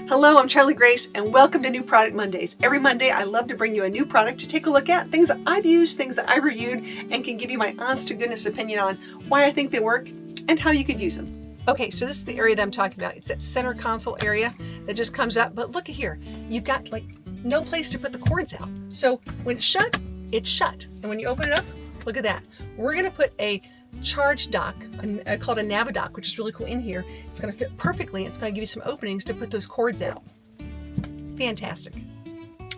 Hello, I'm Charlie Grace and welcome to New Product Mondays. Every Monday I love to bring you a new product to take a look at, things that I've used, things that I've reviewed, and can give you my honest to goodness opinion on why I think they work and how you could use them. Okay, so this is the area that I'm talking about. It's that center console area that just comes up, but look at here. You've got like no place to put the cords out. So when it's shut, it's shut. And when you open it up, look at that. We're gonna put a charge dock, called a Navidock, which is really cool in here. It's going to fit perfectly. It's going to give you some openings to put those cords out. Fantastic.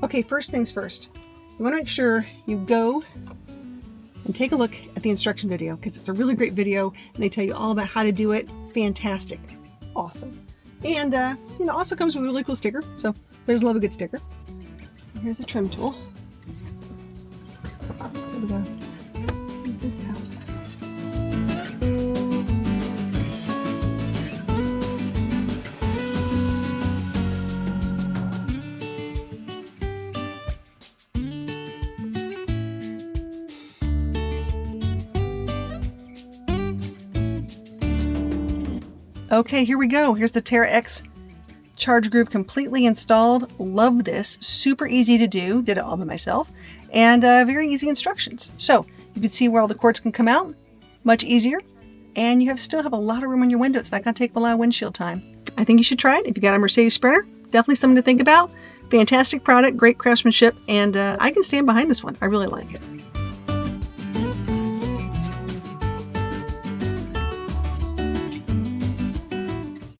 Okay, first things first. You want to make sure you go and take a look at the instruction video because it's a really great video and they tell you all about how to do it. Fantastic. Awesome. And also comes with a really cool sticker. So there's love a good sticker. So here's a trim tool. So we go. Get this out. Okay, here we go. Here's the TerraX Charge Groove completely installed. Love this. Super easy to do. Did it all by myself. And very easy instructions. So you can see where all the cords can come out. Much easier. And you still have a lot of room on your window. It's not going to take a lot of windshield time. I think you should try it. If you got a Mercedes Sprinter, definitely something to think about. Fantastic product, great craftsmanship, and I can stand behind this one. I really like it.